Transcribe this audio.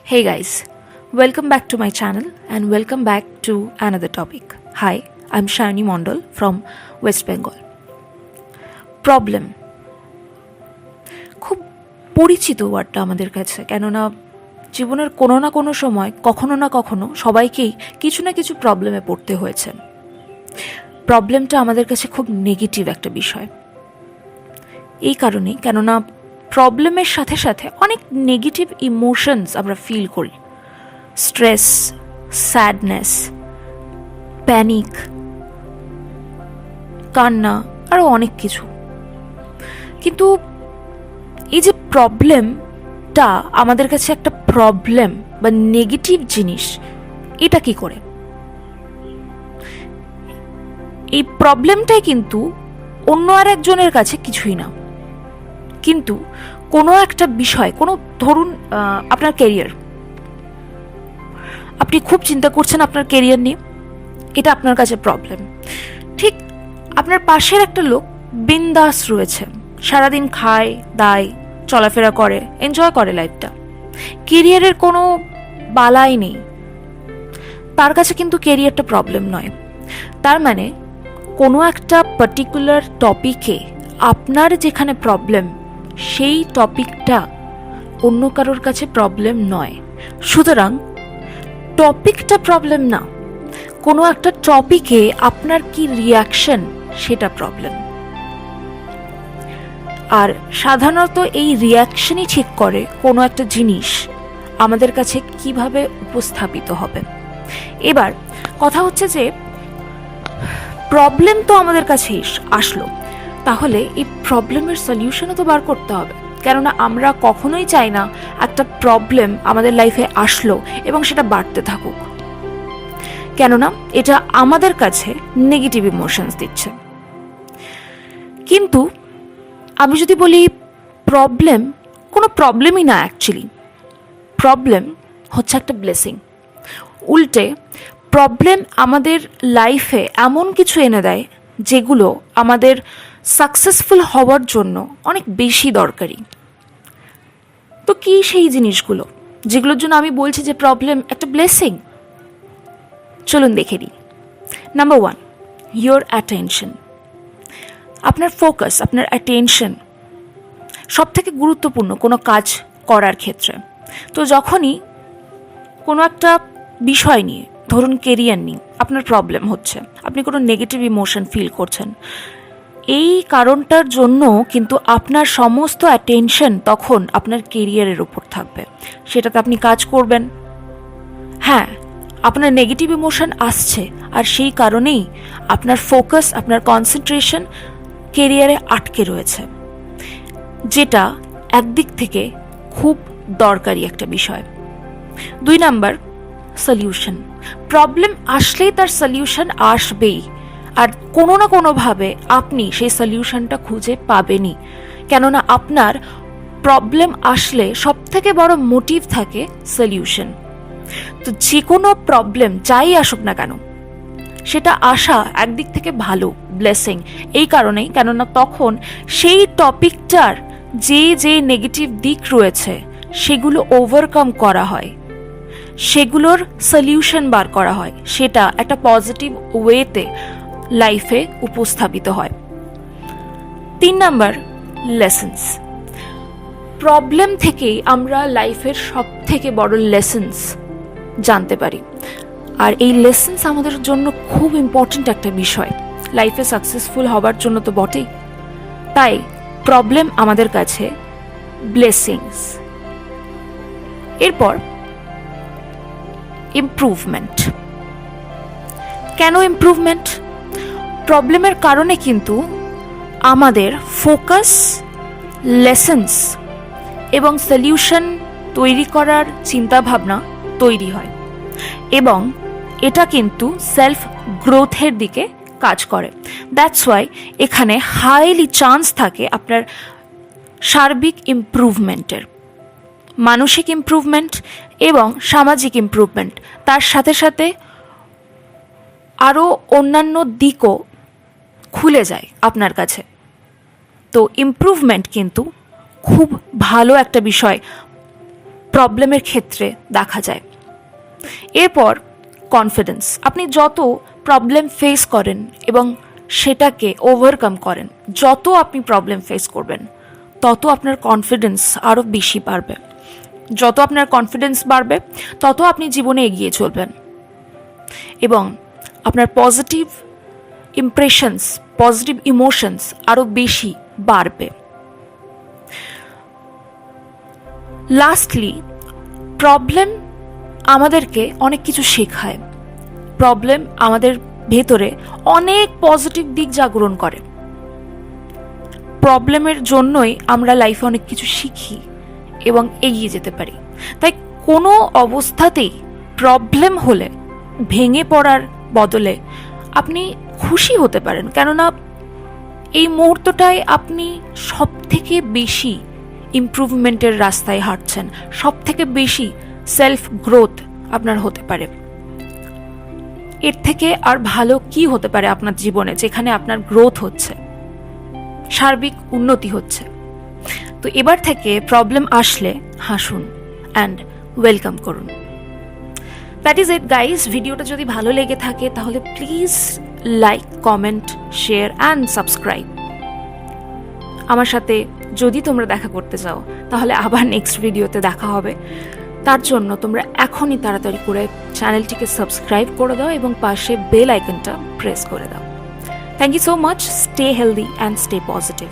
Hey guys, welcome back to my channel and welcome back to another topic. Hi, I'm Shani Mondal from West Bengal. Problem. খুব পরিচিত ওয়ার্ডটা আমাদের কাছে, কেননা জীবনের কোনো না কোনো সময় কখনো না কখনো সবাইকেই কিছু না কিছু প্রবলেমে পড়তে হয়েছে। প্রবলেমটা আমাদের কাছে খুব নেগেটিভ একটা বিষয়, এই কারণেই কেননা প্রবলেমের সাথে সাথে অনেক নেগেটিভ ইমোশনস আমরা ফিল করি। স্ট্রেস, স্যাডনেস, প্যানিক, কান্না, আরও অনেক কিছু। কিন্তু এই যে প্রবলেমটা আমাদের কাছে একটা প্রবলেম বা নেগেটিভ জিনিস, এটা কি করে? এই প্রবলেমটাই কিন্তু অন্য আর একজনের কাছে কিছুই না, কিন্তু কোনো একটা বিষয়, কোনো ধরুন আপনার ক্যারিয়ার, আপনি খুব চিন্তা করছেন আপনার ক্যারিয়ার নিয়ে, এটা আপনার কাছে প্রবলেম। ঠিক আপনার পাশের একটা লোক বিন্দাস রয়েছে, সারাদিন খায় দায়, চলাফেরা করে, এনজয় করে লাইফটা, ক্যারিয়ারের কোনো বালাই নেই, তার কাছে কিন্তু ক্যারিয়ারটা প্রবলেম নয়। তার মানে কোনো একটা পার্টিকুলার টপিকে আপনার যেখানে প্রবলেম, সেই টপিকটা অন্য কারোর কাছে প্রবলেম নয়। সুতরাং টপিকটা প্রবলেম না, কোনো একটা টপিকে আপনার কি রিয়াকশন, সেটা প্রবলেম। আর সাধারণত এই রিয়াকশনই ঠিক করে কোনো একটা জিনিস আমাদের কাছে কিভাবে উপস্থাপিত হবে। এবার কথা হচ্ছে যে প্রবলেম তো আমাদের কাছে আসলো, তাহলে এই প্রবলেমের সলিউশনও তো বার করতে হবে। কেননা আমরা কখনোই চাই না একটা প্রবলেম আমাদের লাইফে আসলো এবং সেটা বাড়তে থাকুক, কেননা এটা আমাদের কাছে নেগেটিভ ইমোশনস দিচ্ছে। কিন্তু আমি যদি বলি প্রবলেম কোনো প্রবলেমই না, অ্যাকচুয়ালি প্রবলেম হচ্ছে একটা ব্লেসিং। উল্টে প্রবলেম আমাদের লাইফে এমন কিছু এনে দেয় যেগুলো আমাদের সাকসেসফুল হওয়ার জন্য অনেক বেশি দরকারি। তো কি সেই জিনিসগুলো যেগুলোর জন্য আমি বলছি যে প্রবলেম একটা ব্লেসিং? চলুন দেখে নিই। Number 1, your attention. আপনার ফোকাস, আপনার অ্যাটেনশন সব থেকে গুরুত্বপূর্ণ কোনো কাজ করার ক্ষেত্রে। তো যখনই কোনো একটা বিষয় নিয়ে, ধরুন কেরিয়ার নিয়ে আপনার প্রবলেম হচ্ছে, আপনি কোনো নেগেটিভ ইমোশন ফিল করছেন, এই কারণটার জন্য কিন্তু আপনার সমস্ত অ্যাটেনশন তখন আপনার কেরিয়ারের উপর থাকবে, সেটাতে আপনি কাজ করবেন। হ্যাঁ, আপনার নেগেটিভ ইমোশন আসছে, আর সেই কারণেই আপনার ফোকাস, আপনার কনসেন্ট্রেশন কেরিয়ারে আটকে রয়েছে, যেটা একদিক থেকে খুব দরকারি একটা বিষয়। 2 নাম্বার, সলিউশন। প্রবলেম আসলেই তার সলিউশন আসবেই, আর কোনো না কোনোভাবে আপনি সেই সলিউশনটা খুঁজে পাবেনই। কেননা আপনার প্রবলেম আসলে সব থেকে বড় মোটিভ থাকে সলিউশন। তো যে কোনো প্রবলেম যাই আসুক না কেন, সেটা আসা একদিক থেকে ভালো, ব্লেসিং। এই কারণেই কেননা তখন সেই টপিকটার যে নেগেটিভ দিক রয়েছে সেগুলো ওভারকাম করা হয়, সেগুলোর সলিউশন বার করা হয়, সেটা একটা পজিটিভ ওয়েতে লাইফে উপস্থাপিত হয়। 3 নাম্বার, লেসন্স। প্রবলেম থেকেই আমরা লাইফের সব থেকে বড় লেসন্স জানতে পারি, আর এই লেসন্স আমাদের জন্য খুব ইম্পর্ট্যান্ট একটা বিষয়, লাইফে সাকসেসফুল হবার জন্য তো বটেই। তাই প্রবলেম আমাদের কাছে ব্লেসিংস। এরপর ইমপ্রুভমেন্ট। কেন ইমপ্রুভমেন্ট? প্রবলেমের কারণে কিন্তু আমাদের ফোকাস, লেসন্স এবং সলিউশন তৈরি করার চিন্তাভাবনা তৈরি হয়, এবং এটা কিন্তু সেলফ গ্রোথের দিকে কাজ করে। দ্যাটস ওয়াই এখানে হাইলি চান্স থাকে আপনার সার্বিক ইমপ্রুভমেন্টের, মানসিক ইমপ্রুভমেন্ট এবং সামাজিক ইমপ্রুভমেন্ট, তার সাথে সাথে আরও অন্যান্য দিকও খুলে যায় আপনার কাছে। তো ইমপ্রুভমেন্ট কিন্তু খুব ভালো একটা বিষয় প্রবলেমের ক্ষেত্রে দেখা যায়। এরপর কনফিডেন্স। আপনি যত প্রবলেম ফেস করেন এবং সেটাকে ওভারকাম করেন, যত আপনি প্রবলেম ফেস করবেন তত আপনার কনফিডেন্স আরও বেশি বাড়বে। যত আপনার কনফিডেন্স বাড়বে তত আপনি জীবনে এগিয়ে চলবেন এবং আপনার পজিটিভ ইমপ্রেশনস, পজিটিভ ইমোশনস আরও বেশি বাড়বে। লাস্টলি, প্রবলেম আমাদেরকে অনেক কিছু শেখায়। প্রবলেম আমাদের ভেতরে অনেক পজিটিভ দিক জাগরণ করে। প্রবলেমের জন্যই আমরা লাইফে অনেক কিছু শিখি এবং এগিয়ে যেতে পারি। তাই কোনো অবস্থাতেই প্রবলেম হলে ভেঙে পড়ার বদলে আপনি খুশি হতে পারেন, কেননা এই মুহূর্তটায় আপনি সব থেকে বেশি ইমপ্রুভমেন্টের রাস্তায় হাঁটছেন, সব থেকে বেশি সেলফ গ্রোথ আপনার হতে পারে। এর থেকে আর ভালো কি হতে পারে আপনার জীবনে, যেখানে আপনার গ্রোথ হচ্ছে, সার্বিক উন্নতি হচ্ছে। তো এবার থেকে প্রবলেম আসলে হাসুন অ্যান্ড ওয়েলকাম করুন। That is it guys. ভিডিওটা যদি ভালো লেগে থাকে তাহলে please like, comment, share and subscribe. আমার সাথে যদি তোমরা দেখা করতে চাও তাহলে আবার নেক্সট ভিডিওতে দেখা হবে। তার জন্য তোমরা এখনই তাড়াতাড়ি করে চ্যানেলটিকে সাবস্ক্রাইব করে দাও এবং পাশে বেল আইকনটা প্রেস করে দাও। Thank you so much. Stay healthy and stay positive.